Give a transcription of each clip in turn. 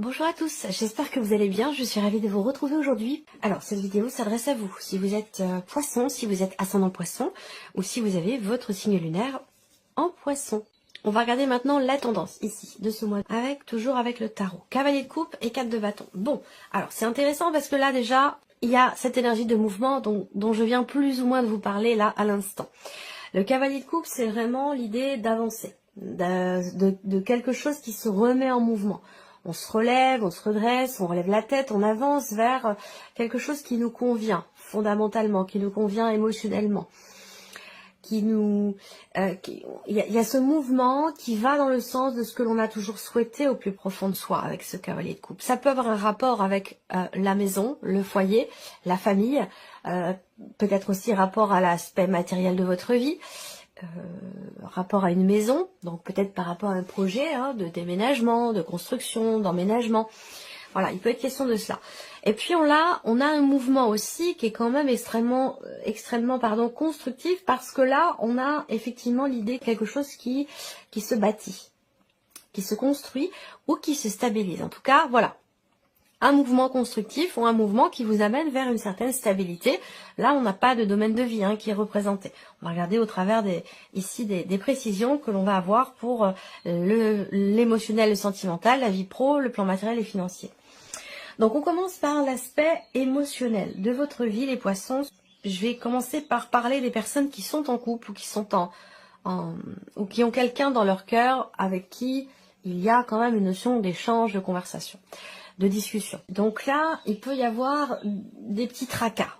Bonjour à tous, j'espère que vous allez bien, je suis ravie de vous retrouver aujourd'hui. Alors cette vidéo s'adresse à vous, si vous êtes poisson, si vous êtes ascendant poisson, ou si vous avez votre signe lunaire en poisson. On va regarder maintenant la tendance ici, de ce mois, toujours avec le tarot. Cavalier de coupe et 4 de bâton. Bon, alors c'est intéressant parce que là déjà, il y a cette énergie de mouvement dont je viens plus ou moins de vous parler là à l'instant. Le cavalier de coupe, c'est vraiment l'idée d'avancer, de quelque chose qui se remet en mouvement. On se relève, on se redresse, on relève la tête, on avance vers quelque chose qui nous convient fondamentalement, qui nous convient émotionnellement. Il y a ce mouvement qui va dans le sens de ce que l'on a toujours souhaité au plus profond de soi avec ce cavalier de coupe. Ça peut avoir un rapport avec la maison, le foyer, la famille, peut-être aussi rapport à l'aspect matériel de votre vie, rapport à une maison, donc peut-être par rapport à un projet de déménagement, de construction, d'emménagement. Voilà, il peut être question de cela. Et puis on a un mouvement aussi qui est quand même extrêmement constructif, parce que là on a effectivement l'idée de quelque chose qui se bâtit, qui se construit ou qui se stabilise. En tout cas, voilà. Un mouvement constructif ou un mouvement qui vous amène vers une certaine stabilité. Là, on n'a pas de domaine de vie qui est représenté. On va regarder au travers des précisions que l'on va avoir pour l'émotionnel, le sentimental, la vie pro, le plan matériel et financier. Donc, on commence par l'aspect émotionnel de votre vie, les poissons. Je vais commencer par parler des personnes qui sont en couple ou qui sont ou qui ont quelqu'un dans leur cœur avec qui il y a quand même une notion d'échange, de conversation, de discussion. Donc là, il peut y avoir des petits tracas,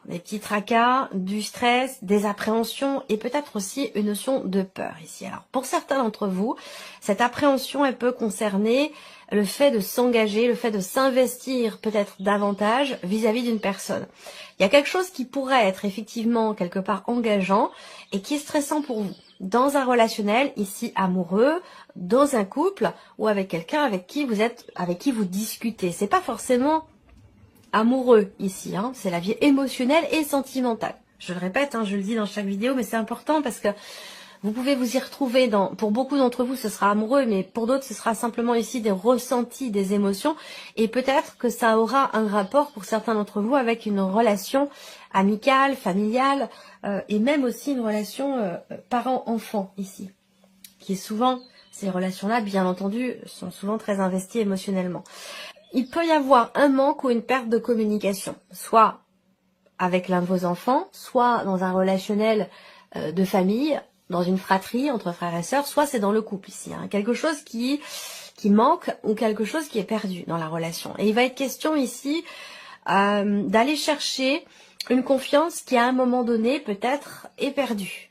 du stress, des appréhensions et peut-être aussi une notion de peur ici. Alors pour certains d'entre vous, cette appréhension, elle peut concerner le fait de s'engager, le fait de s'investir peut-être davantage vis-à-vis d'une personne. Il y a quelque chose qui pourrait être effectivement quelque part engageant et qui est stressant pour vous. Dans un relationnel, ici amoureux, dans un couple ou avec quelqu'un avec qui vous discutez. C'est pas forcément amoureux ici, c'est la vie émotionnelle et sentimentale. Je le répète, je le dis dans chaque vidéo, mais c'est important parce que vous pouvez vous y retrouver pour beaucoup d'entre vous, ce sera amoureux, mais pour d'autres, ce sera simplement ici des ressentis, des émotions. Et peut-être que ça aura un rapport pour certains d'entre vous avec une relation amicale, familiale, et même aussi une relation parent-enfant ici. Qui est souvent, ces relations-là, bien entendu, sont souvent très investies émotionnellement. Il peut y avoir un manque ou une perte de communication, soit avec l'un de vos enfants, soit dans un relationnel de famille, dans une fratrie entre frères et sœurs, soit c'est dans le couple ici. Quelque chose qui manque ou quelque chose qui est perdu dans la relation. Et il va être question ici d'aller chercher une confiance qui à un moment donné peut-être est perdue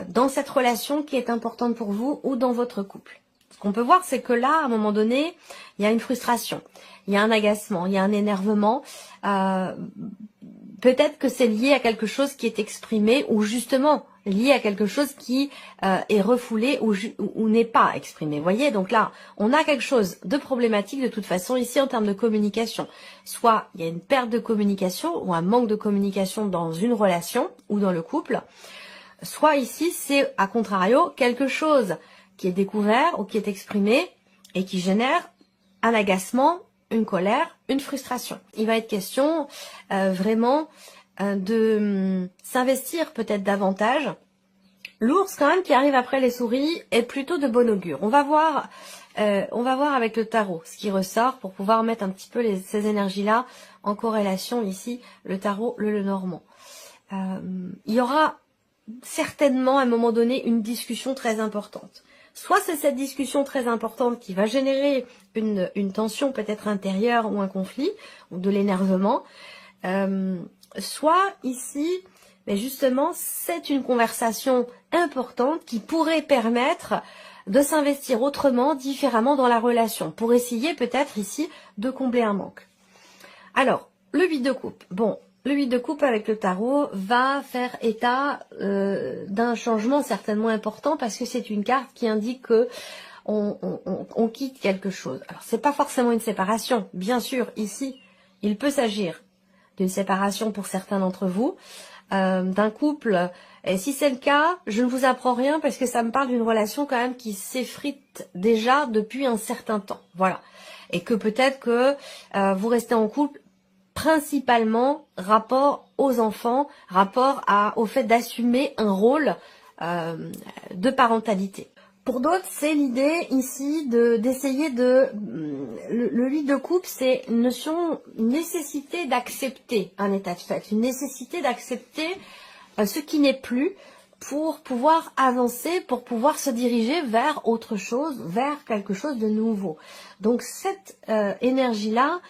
dans cette relation qui est importante pour vous ou dans votre couple. Ce qu'on peut voir, c'est que là, à un moment donné, il y a une frustration, il y a un agacement, il y a un énervement. Peut-être que c'est lié à quelque chose qui est exprimé ou justement lié à quelque chose qui est refoulé ou n'est pas exprimé. Vous voyez, donc là, on a quelque chose de problématique de toute façon ici en termes de communication. Soit il y a une perte de communication ou un manque de communication dans une relation ou dans le couple. Soit ici, c'est à contrario quelque chose qui est découvert ou qui est exprimé et qui génère un agacement, une colère, une frustration. Il va être question vraiment de s'investir peut-être davantage. L'ours quand même qui arrive après les souris est plutôt de bon augure. On va voir avec le tarot ce qui ressort pour pouvoir mettre un petit peu ces énergies-là en corrélation ici, le tarot, le Lenormand. Il y aura certainement à un moment donné une discussion très importante. Soit c'est cette discussion très importante qui va générer une tension peut-être intérieure ou un conflit, ou de l'énervement, soit ici, mais justement, c'est une conversation importante qui pourrait permettre de s'investir autrement, différemment dans la relation, pour essayer peut-être ici de combler un manque. Alors, le 8 de coupe. Bon, le 8 de coupe avec le tarot va faire état d'un changement certainement important parce que c'est une carte qui indique que on quitte quelque chose. Alors c'est pas forcément une séparation, bien sûr, ici, il peut s'agir d'une séparation pour certains d'entre vous, d'un couple. Et si c'est le cas, je ne vous apprends rien parce que ça me parle d'une relation quand même qui s'effrite déjà depuis un certain temps. Voilà. et que peut-être que vous restez en couple principalement rapport aux enfants, rapport au fait d'assumer un rôle de parentalité. Pour d'autres, c'est l'idée ici d'essayer le 8 de coupe, c'est une notion, une nécessité d'accepter un état de fait, une nécessité d'accepter ce qui n'est plus pour pouvoir avancer, pour pouvoir se diriger vers autre chose, vers quelque chose de nouveau. Donc cette énergie-là,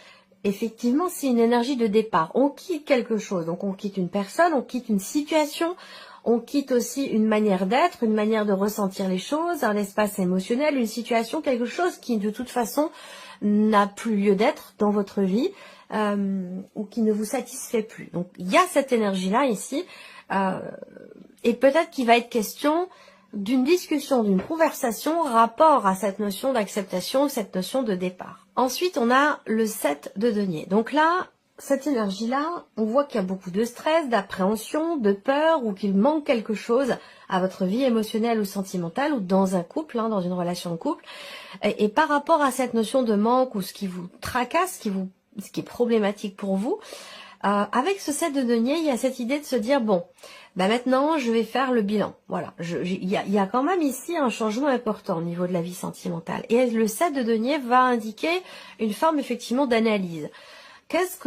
effectivement, c'est une énergie de départ. On quitte quelque chose, donc on quitte une personne, on quitte une situation, on quitte aussi une manière d'être, une manière de ressentir les choses, un espace émotionnel, une situation, quelque chose qui de toute façon n'a plus lieu d'être dans votre vie ou qui ne vous satisfait plus. Donc il y a cette énergie-là ici et peut-être qu'il va être question d'une discussion, d'une conversation rapport à cette notion d'acceptation, cette notion de départ. Ensuite, on a le 7 de denier. Donc là, cette énergie-là, on voit qu'il y a beaucoup de stress, d'appréhension, de peur ou qu'il manque quelque chose à votre vie émotionnelle ou sentimentale ou dans un couple, dans une relation de couple. Et par rapport à cette notion de manque ou ce qui vous tracasse, ce qui est problématique pour vous, avec ce 7 de denier, il y a cette idée de se dire, bon, maintenant je vais faire le bilan. Voilà, il y a quand même ici un changement important au niveau de la vie sentimentale. Et le 7 de denier va indiquer une forme effectivement d'analyse. Qu'est-ce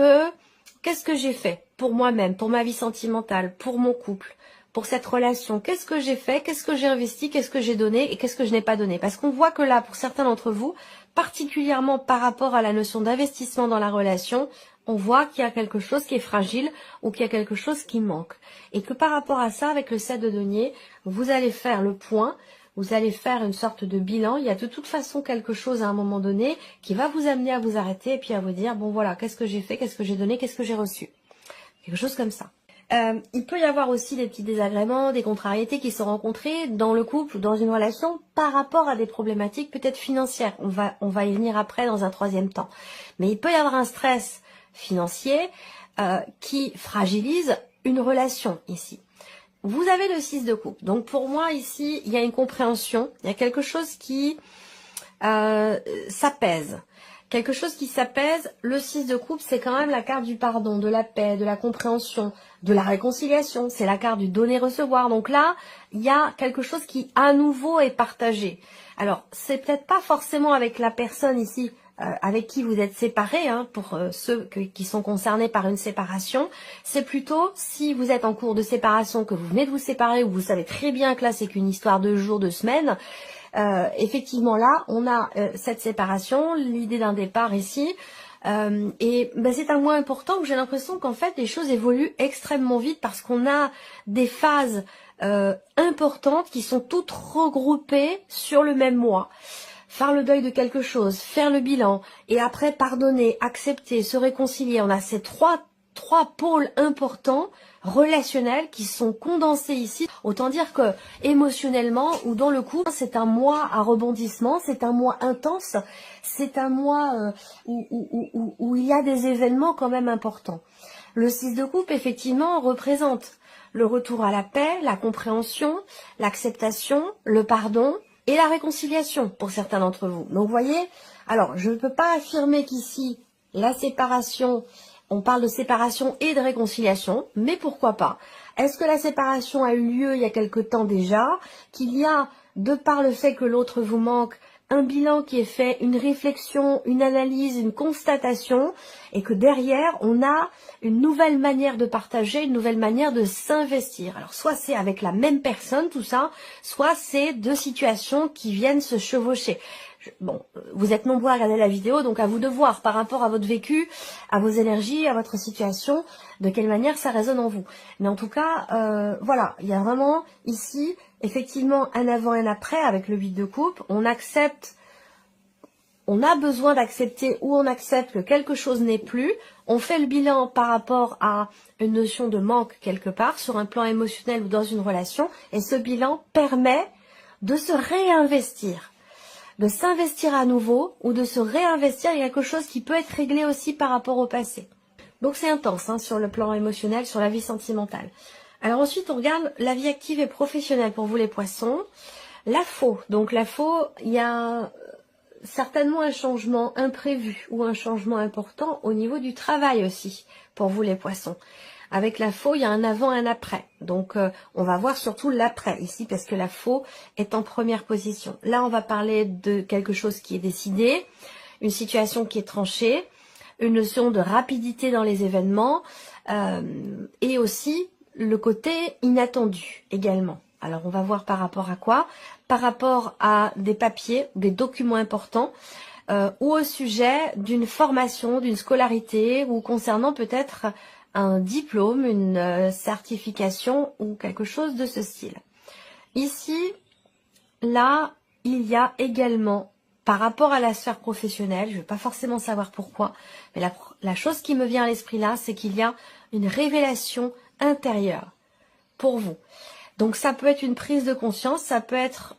que j'ai fait pour moi-même, pour ma vie sentimentale, pour mon couple, pour cette relation? Qu'est-ce que j'ai fait? Qu'est-ce que j'ai investi? Qu'est-ce que j'ai donné? Et qu'est-ce que je n'ai pas donné? Parce qu'on voit que là, pour certains d'entre vous, particulièrement par rapport à la notion d'investissement dans la relation, on voit qu'il y a quelque chose qui est fragile ou qu'il y a quelque chose qui manque. Et que par rapport à ça, avec le 7 de denier, vous allez faire le point. Vous allez faire une sorte de bilan. Il y a de toute façon quelque chose à un moment donné qui va vous amener à vous arrêter et puis à vous dire, bon voilà, qu'est-ce que j'ai fait, qu'est-ce que j'ai donné, qu'est-ce que j'ai reçu. Quelque chose comme ça. Il peut y avoir aussi des petits désagréments, des contrariétés qui sont rencontrées dans le couple ou dans une relation par rapport à des problématiques peut-être financières. On va y venir après dans un troisième temps. Mais il peut y avoir un stress financier qui fragilise une relation ici. Vous avez le 6 de coupe. Donc pour moi ici, il y a une compréhension, il y a quelque chose qui s'apaise. Quelque chose qui s'apaise. Le 6 de coupe, c'est quand même la carte du pardon, de la paix, de la compréhension, de la réconciliation. C'est la carte du donner-recevoir. Donc là, il y a quelque chose qui à nouveau est partagé. Alors, c'est peut-être pas forcément avec la personne ici avec qui vous êtes séparés, pour ceux qui sont concernés par une séparation, c'est plutôt si vous êtes en cours de séparation, que vous venez de vous séparer, ou vous savez très bien que là c'est qu'une histoire de jours, de semaines, effectivement là on a cette séparation, l'idée d'un départ ici, et c'est un mois important où j'ai l'impression qu'en fait les choses évoluent extrêmement vite parce qu'on a des phases importantes qui sont toutes regroupées sur le même mois. Faire le deuil de quelque chose, faire le bilan, et après pardonner, accepter, se réconcilier. On a ces trois pôles importants, relationnels, qui sont condensés ici. Autant dire que émotionnellement, ou dans le coup, c'est un mois à rebondissement, c'est un mois intense, c'est un mois où il y a des événements quand même importants. Le 6 de coupe, effectivement, représente le retour à la paix, la compréhension, l'acceptation, le pardon, et la réconciliation pour certains d'entre vous. Donc vous voyez, alors je ne peux pas affirmer qu'ici, la séparation, on parle de séparation et de réconciliation, mais pourquoi pas? Est-ce que la séparation a eu lieu il y a quelque temps déjà? Qu'il y a, de par le fait que l'autre vous manque, un bilan qui est fait, une réflexion, une analyse, une constatation, et que derrière, on a une nouvelle manière de partager, une nouvelle manière de s'investir. Alors, soit c'est avec la même personne, tout ça, soit c'est deux situations qui viennent se chevaucher. Bon, vous êtes nombreux à regarder la vidéo, donc à vous de voir par rapport à votre vécu, à vos énergies, à votre situation, de quelle manière ça résonne en vous. Mais en tout cas, voilà, il y a vraiment ici, effectivement, un avant et un après avec le 8 de coupe. On accepte, on a besoin d'accepter ou on accepte que quelque chose n'est plus. On fait le bilan par rapport à une notion de manque quelque part, sur un plan émotionnel ou dans une relation, et ce bilan permet de se réinvestir. De s'investir à nouveau ou de se réinvestir il y a quelque chose qui peut être réglé aussi par rapport au passé. Donc c'est intense sur le plan émotionnel, sur la vie sentimentale. Alors ensuite on regarde la vie active et professionnelle pour vous les poissons. La faux, donc la faux, il y a certainement un changement imprévu ou un changement important au niveau du travail aussi, pour vous les poissons. Avec la faux, il y a un avant et un après. Donc, on va voir surtout l'après ici, parce que la faux est en première position. Là, on va parler de quelque chose qui est décidé, une situation qui est tranchée, une notion de rapidité dans les événements, et aussi le côté inattendu également. Alors, on va voir par rapport à quoi? Par rapport à des papiers, des documents importants, ou au sujet d'une formation, d'une scolarité, ou concernant peut-être un diplôme, une certification ou quelque chose de ce style. Ici, là, il y a également, par rapport à la sphère professionnelle, je ne vais pas forcément savoir pourquoi, mais la chose qui me vient à l'esprit là, c'est qu'il y a une révélation intérieure pour vous. Donc ça peut être une prise de conscience, ça peut être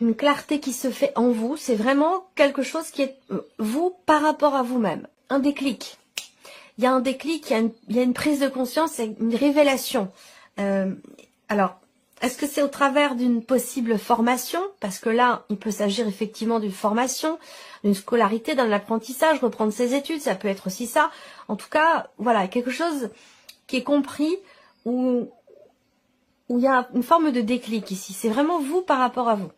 une clarté qui se fait en vous, c'est vraiment quelque chose qui est vous par rapport à vous-même, un déclic. Il y a un déclic, il y a une prise de conscience, et une révélation. Alors, est-ce que c'est au travers d'une possible formation? Parce que là, il peut s'agir effectivement d'une formation, d'une scolarité, d'un apprentissage, reprendre ses études, ça peut être aussi ça. En tout cas, voilà, quelque chose qui est compris, où il y a une forme de déclic ici. C'est vraiment vous par rapport à vous.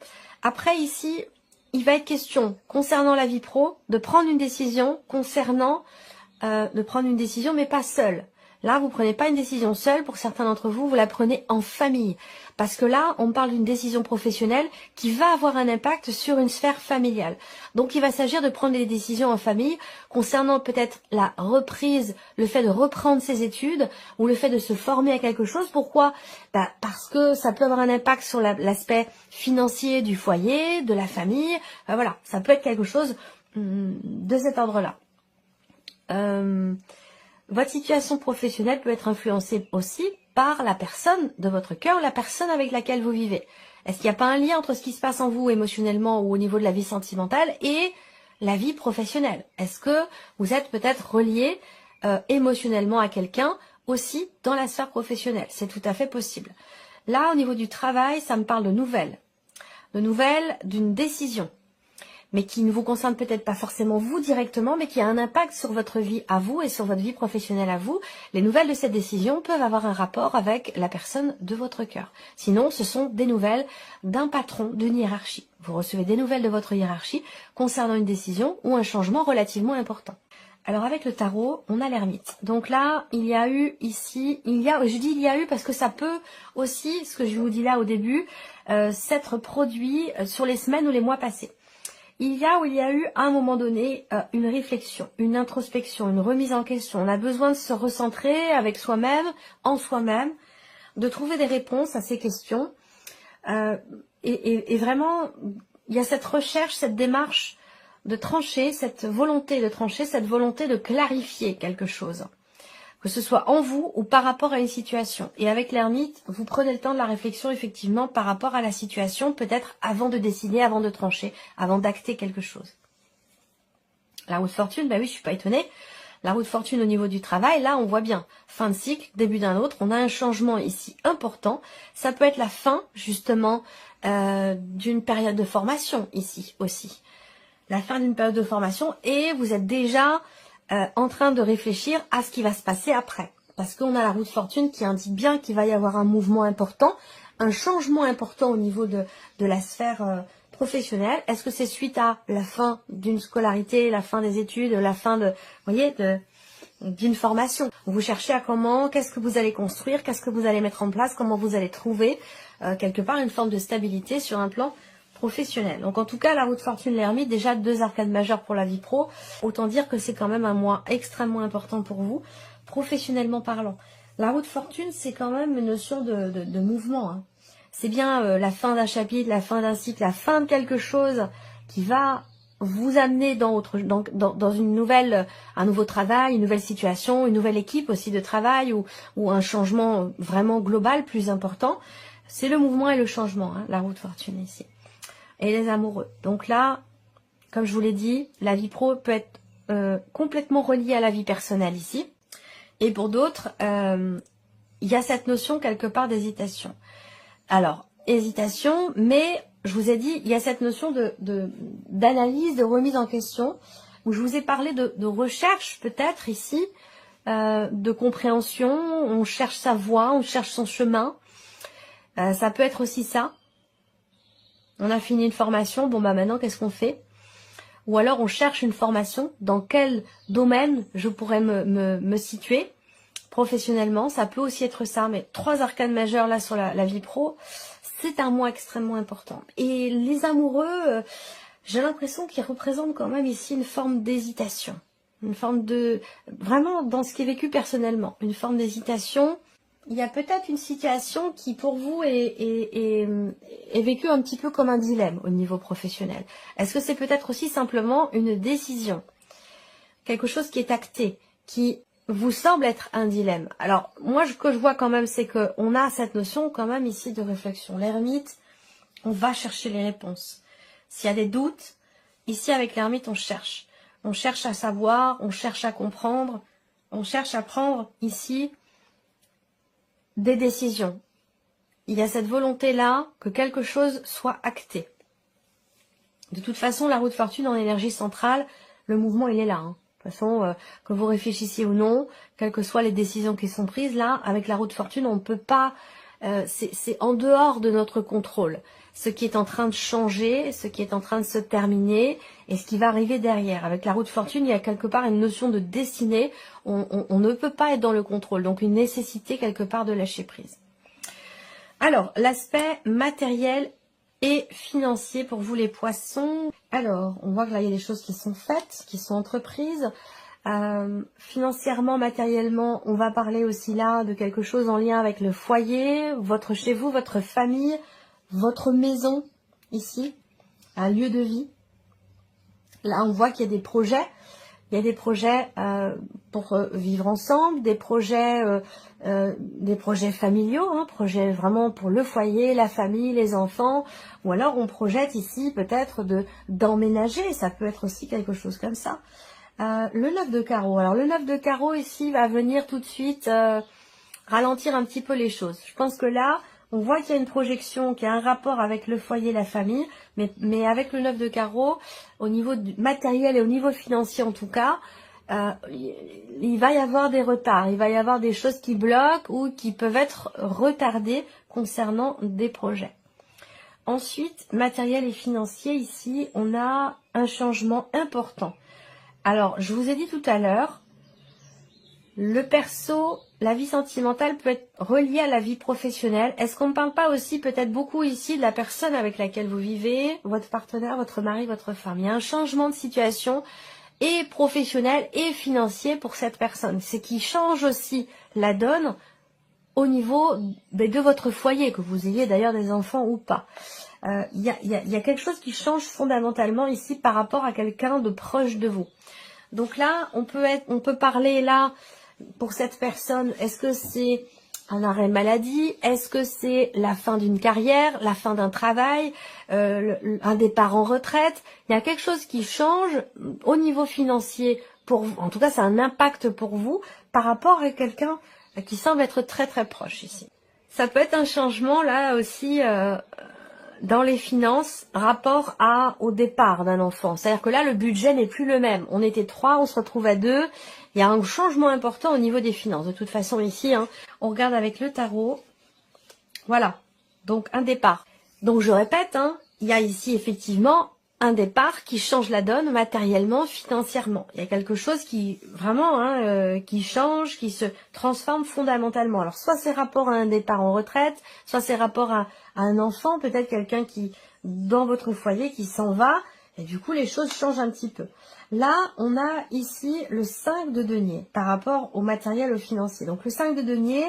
Après, ici, il va être question, concernant la vie pro, de prendre une décision concernant... mais pas seul. Là, vous prenez pas une décision seule. Pour certains d'entre vous, vous la prenez en famille. Parce que là, on parle d'une décision professionnelle qui va avoir un impact sur une sphère familiale. Donc, il va s'agir de prendre des décisions en famille concernant peut-être la reprise, le fait de reprendre ses études ou le fait de se former à quelque chose. Pourquoi? Parce que ça peut avoir un impact sur l'aspect financier du foyer, de la famille. Voilà, ça peut être quelque chose de cet ordre-là. Votre situation professionnelle peut être influencée aussi par la personne de votre cœur, la personne avec laquelle vous vivez. Est-ce qu'il n'y a pas un lien entre ce qui se passe en vous émotionnellement ou au niveau de la vie sentimentale et la vie professionnelle? Est-ce que vous êtes peut-être relié émotionnellement à quelqu'un aussi dans la sphère professionnelle? C'est tout à fait possible. Là, au niveau du travail, ça me parle de nouvelles d'une décision, mais qui ne vous concerne peut-être pas forcément vous directement, mais qui a un impact sur votre vie à vous et sur votre vie professionnelle à vous. Les nouvelles de cette décision peuvent avoir un rapport avec la personne de votre cœur. Sinon, ce sont des nouvelles d'un patron, d'une hiérarchie. Vous recevez des nouvelles de votre hiérarchie concernant une décision ou un changement relativement important. Alors avec le tarot, on a l'ermite. Donc là, il y a eu ici, je dis il y a eu parce que ça peut aussi, ce que je vous dis là au début, s'être produit sur les semaines ou les mois passés. Il y a eu à un moment donné une réflexion, une introspection, une remise en question. On a besoin de se recentrer avec soi-même, en soi-même, de trouver des réponses à ces questions. Et vraiment, il y a cette recherche, cette démarche de trancher, cette volonté de trancher, cette volonté de clarifier quelque chose. Que ce soit en vous ou par rapport à une situation. Et avec l'ermite, vous prenez le temps de la réflexion effectivement par rapport à la situation, peut-être avant de décider, avant de trancher, avant d'acter quelque chose. La roue de fortune, oui, je suis pas étonnée. La roue de fortune au niveau du travail, là, on voit bien. Fin de cycle, début d'un autre. On a un changement ici important. Ça peut être la fin, justement, d'une période de formation ici aussi. La fin d'une période de formation et vous êtes déjà... en train de réfléchir à ce qui va se passer après. Parce qu'on a la roue de fortune qui indique bien qu'il va y avoir un mouvement important, un changement important au niveau de la sphère professionnelle. Est-ce que c'est suite à la fin d'une scolarité, la fin des études, la fin d'une formation? Vous cherchez à qu'est-ce que vous allez construire, qu'est-ce que vous allez mettre en place, comment vous allez trouver quelque part une forme de stabilité sur un plan professionnel. Donc en tout cas, la roue de fortune, l'ermite, déjà 2 arcades majeures pour la vie pro. Autant dire que c'est quand même un mois extrêmement important pour vous, professionnellement parlant. La roue de fortune, c'est quand même une notion de mouvement. Hein. C'est bien la fin d'un chapitre, la fin d'un cycle, la fin de quelque chose qui va vous amener dans une nouvelle, un nouveau travail, une nouvelle situation, une nouvelle équipe aussi de travail ou un changement vraiment global plus important. C'est le mouvement et le changement, hein, la roue de fortune ici. Et les amoureux. Donc là, comme je vous l'ai dit, la vie pro peut être complètement reliée à la vie personnelle ici. Et pour d'autres, il y a cette notion quelque part d'hésitation. Alors, hésitation, mais je vous ai dit, il y a cette notion d'analyse, de remise en question, où je vous ai parlé de recherche peut-être ici, de compréhension, on cherche sa voie, on cherche son chemin. Ça peut être aussi ça. On a fini une formation, bon bah maintenant qu'est-ce qu'on fait? Ou alors on cherche une formation, dans quel domaine je pourrais me situer professionnellement, ça peut aussi être ça, mais 3 arcanes majeures là sur la vie pro, c'est un mois extrêmement important. Et les amoureux, j'ai l'impression qu'ils représentent quand même ici une forme d'hésitation, une forme de, vraiment dans ce qui est vécu personnellement, une forme d'hésitation. Il y a peut-être une situation qui pour vous est vécue un petit peu comme un dilemme au niveau professionnel. Est-ce que c'est peut-être aussi simplement une décision, quelque chose qui est acté, qui vous semble être un dilemme? Alors moi ce que je vois quand même, c'est que on a cette notion quand même ici de réflexion. L'ermite, on va chercher les réponses. S'il y a des doutes, ici avec l'ermite on cherche à savoir, on cherche à comprendre, on cherche à prendre ici des décisions. Il y a cette volonté-là que quelque chose soit acté. De toute façon, la roue de fortune en énergie centrale, le mouvement il est là. De toute façon, que vous réfléchissiez ou non, quelles que soient les décisions qui sont prises, là, avec la roue de fortune, on ne peut pas, c'est en dehors de notre contrôle. Ce qui est en train de changer, ce qui est en train de se terminer, et ce qui va arriver derrière. Avec la roue de fortune, il y a quelque part une notion de destinée. On ne peut pas être dans le contrôle, donc une nécessité quelque part de lâcher prise. Alors, l'aspect matériel et financier pour vous les poissons. Alors, on voit que là, il y a des choses qui sont faites, qui sont entreprises. Financièrement, matériellement, on va parler aussi là de quelque chose en lien avec le foyer, votre chez vous, votre famille, votre maison, ici, un lieu de vie. Là, on voit qu'il y a des projets. Il y a des projets pour vivre ensemble, des projets familiaux, projets vraiment pour le foyer, la famille, les enfants. Ou alors on projette ici peut-être d'emménager, ça peut être aussi quelque chose comme ça. Le 9 de carreau. Alors le 9 de carreau ici va venir tout de suite ralentir un petit peu les choses. Je pense que là, on voit qu'il y a une projection, qu'il y a un rapport avec le foyer, la famille, mais avec le 9 de carreau, au niveau du matériel et au niveau financier en tout cas, il va y avoir des retards, il va y avoir des choses qui bloquent ou qui peuvent être retardées concernant des projets. Ensuite, matériel et financier, ici, on a un changement important. Alors, je vous ai dit tout à l'heure, le perso, la vie sentimentale peut être reliée à la vie professionnelle. Est-ce qu'on ne parle pas aussi peut-être beaucoup ici de la personne avec laquelle vous vivez, votre partenaire, votre mari, votre femme? Il y a un changement de situation et professionnel et financier pour cette personne. C'est qui change aussi la donne au niveau de votre foyer, que vous ayez d'ailleurs des enfants ou pas. Il y a quelque chose qui change fondamentalement ici par rapport à quelqu'un de proche de vous. Donc là, on peut parler là, pour cette personne, est-ce que c'est un arrêt maladie? Est-ce que c'est la fin d'une carrière, la fin d'un travail, un départ en retraite? Il y a quelque chose qui change au niveau financier pour vous. En tout cas, c'est un impact pour vous par rapport à quelqu'un qui semble être très très proche ici. Ça peut être un changement là aussi dans les finances, rapport au départ d'un enfant. C'est-à-dire que là, le budget n'est plus le même. On était 3, on se retrouve à 2. Il y a un changement important au niveau des finances. De toute façon, ici, on regarde avec le tarot. Voilà. Donc, un départ. Donc, je répète, il y a ici effectivement un départ qui change la donne matériellement, financièrement. Il y a quelque chose qui, vraiment, qui change, qui se transforme fondamentalement. Alors, soit c'est rapport à un départ en retraite, soit c'est rapport à un enfant, peut-être quelqu'un qui, dans votre foyer, qui s'en va, et du coup, les choses changent un petit peu. Là, on a ici le 5 de denier par rapport au matériel, au financier. Donc, le 5 de denier,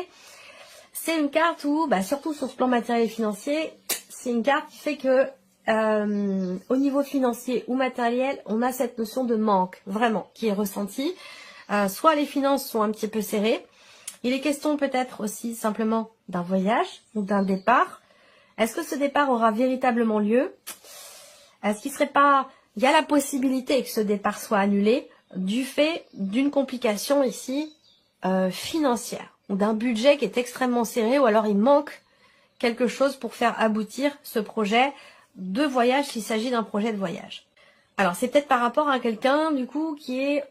c'est une carte où, surtout sur ce plan matériel et financier, c'est une carte qui fait que au niveau financier ou matériel, on a cette notion de manque, vraiment, qui est ressentie. Soit les finances sont un petit peu serrées. Il est question peut-être aussi simplement d'un voyage ou d'un départ. Est-ce que ce départ aura véritablement lieu? Est-ce qu'il serait pas... Il y a la possibilité que ce départ soit annulé du fait d'une complication ici financière ou d'un budget qui est extrêmement serré, ou alors il manque quelque chose pour faire aboutir ce projet de voyage s'il s'agit d'un projet de voyage. Alors, c'est peut-être par rapport à quelqu'un, du coup, qui est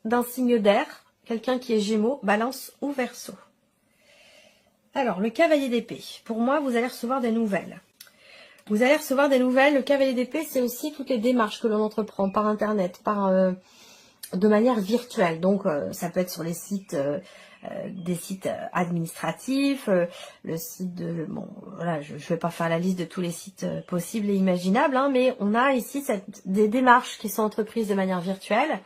d'un signe d'air, quelqu'un qui est Gémeaux, Balance ou Verseau. Alors, le cavalier d'épée. Pour moi, vous allez recevoir des nouvelles. Vous allez recevoir des nouvelles. Le cavalier d'épée, c'est aussi toutes les démarches que l'on entreprend par Internet, de manière virtuelle. Donc, ça peut être sur les sites, des sites administratifs, le site de... Bon, voilà, je ne vais pas faire la liste de tous les sites possibles et imaginables, hein, mais on a ici des démarches qui sont entreprises de manière virtuelle.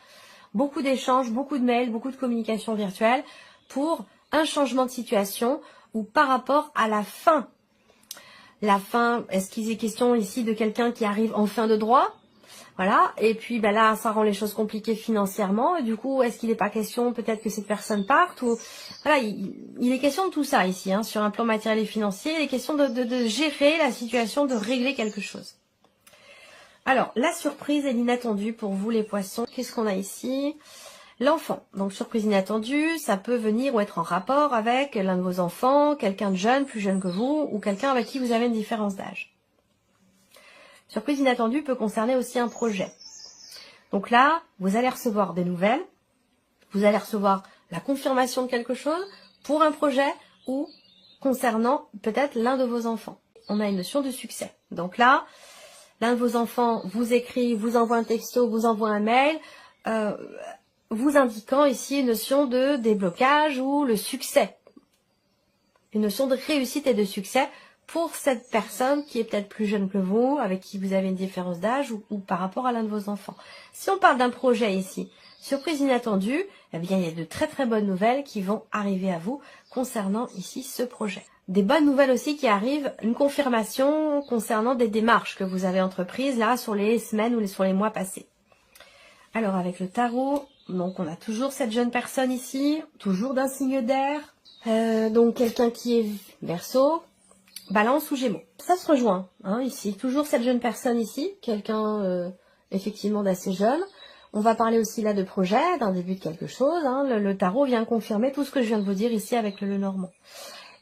Beaucoup d'échanges, beaucoup de mails, beaucoup de communication virtuelle pour un changement de situation ou par rapport à la fin. La fin, est-ce qu'il est question ici de quelqu'un qui arrive en fin de droit? Voilà, et puis ben là, ça rend les choses compliquées financièrement. Et du coup, est-ce qu'il n'est pas question peut-être que cette personne parte ou voilà, il est question de tout ça ici, hein, sur un plan matériel et financier. Il est question de gérer la situation, de régler quelque chose. Alors, la surprise et l'inattendu pour vous les poissons. Qu'est-ce qu'on a ici? L'enfant. Donc, surprise inattendue, ça peut venir ou être en rapport avec l'un de vos enfants, quelqu'un de jeune, plus jeune que vous, ou quelqu'un avec qui vous avez une différence d'âge. Surprise inattendue peut concerner aussi un projet. Donc là, vous allez recevoir des nouvelles, vous allez recevoir la confirmation de quelque chose pour un projet ou concernant peut-être l'un de vos enfants. On a une notion de succès. Donc là, l'un de vos enfants vous écrit, vous envoie un texto, vous envoie un mail, vous indiquant ici une notion de déblocage ou le succès. Une notion de réussite et de succès pour cette personne qui est peut-être plus jeune que vous, avec qui vous avez une différence d'âge ou par rapport à l'un de vos enfants. Si on parle d'un projet ici, surprise inattendue, eh bien il y a de très très bonnes nouvelles qui vont arriver à vous concernant ici ce projet. Des bonnes nouvelles aussi qui arrivent, une confirmation concernant des démarches que vous avez entreprises là sur les semaines ou sur les mois passés. Alors avec le tarot, donc on a toujours cette jeune personne ici, toujours d'un signe d'air, donc quelqu'un qui est Verseau, Balance ou Gémeaux. Ça se rejoint, hein, ici. Toujours cette jeune personne ici, quelqu'un effectivement d'assez jeune. On va parler aussi là de projet, d'un début de quelque chose. Hein. Le tarot vient confirmer tout ce que je viens de vous dire ici avec le Lenormand.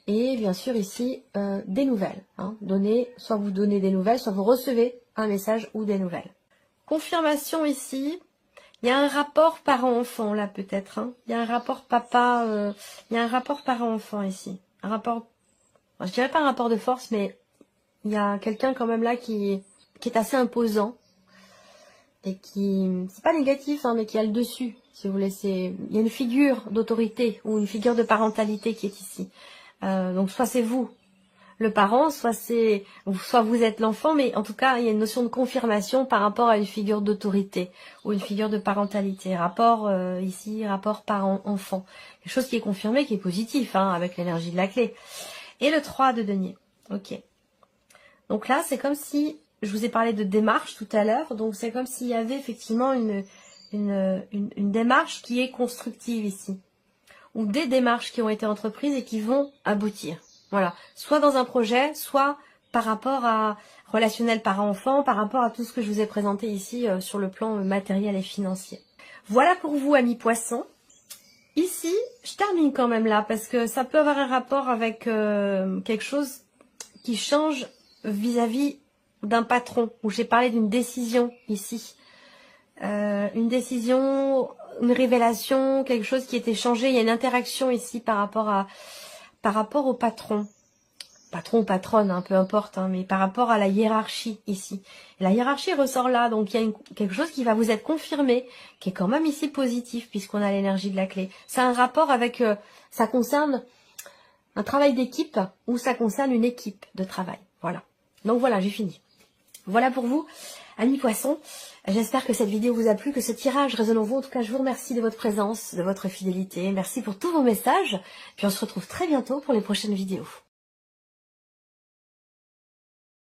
Et bien sûr ici, des nouvelles. Hein. Soit vous donnez des nouvelles, soit vous recevez un message ou des nouvelles. Confirmation ici. Il y a un rapport parent-enfant là peut-être. Hein. Il y a un rapport papa, il y a un rapport parent-enfant ici. Un rapport... Je dirais pas un rapport de force, mais il y a quelqu'un quand même là qui est assez imposant et qui, c'est pas négatif, hein, mais qui a le dessus, si vous voulez. Il y a une figure d'autorité ou une figure de parentalité qui est ici. Donc soit c'est vous, le parent, soit vous êtes l'enfant, mais en tout cas il y a une notion de confirmation par rapport à une figure d'autorité ou une figure de parentalité. Rapport ici, rapport parent-enfant, quelque chose qui est confirmé, qui est positif, hein, avec l'énergie de la clé. Et le 3 de denier. Ok. Donc là, c'est comme si, je vous ai parlé de démarche tout à l'heure, donc c'est comme s'il y avait effectivement une démarche qui est constructive ici. Ou des démarches qui ont été entreprises et qui vont aboutir. Voilà. Soit dans un projet, soit par rapport à relationnel parent-enfant, par rapport à tout ce que je vous ai présenté ici sur le plan matériel et financier. Voilà pour vous, amis poissons. Ici, je termine quand même là, parce que ça peut avoir un rapport avec quelque chose qui change vis-à-vis d'un patron, où j'ai parlé d'une décision ici. Une décision, une révélation, quelque chose qui était changé. Il y a une interaction ici par rapport au patron. Patron ou patronne, hein, peu importe, hein, mais par rapport à la hiérarchie ici. Et la hiérarchie ressort là, donc il y a quelque chose qui va vous être confirmé, qui est quand même ici positif, puisqu'on a l'énergie de la clé. C'est un rapport avec, ça concerne un travail d'équipe, ou ça concerne une équipe de travail. Voilà. Donc voilà, j'ai fini. Voilà pour vous, amis poissons. J'espère que cette vidéo vous a plu, que ce tirage résonne en vous. En tout cas, je vous remercie de votre présence, de votre fidélité. Merci pour tous vos messages. Puis on se retrouve très bientôt pour les prochaines vidéos.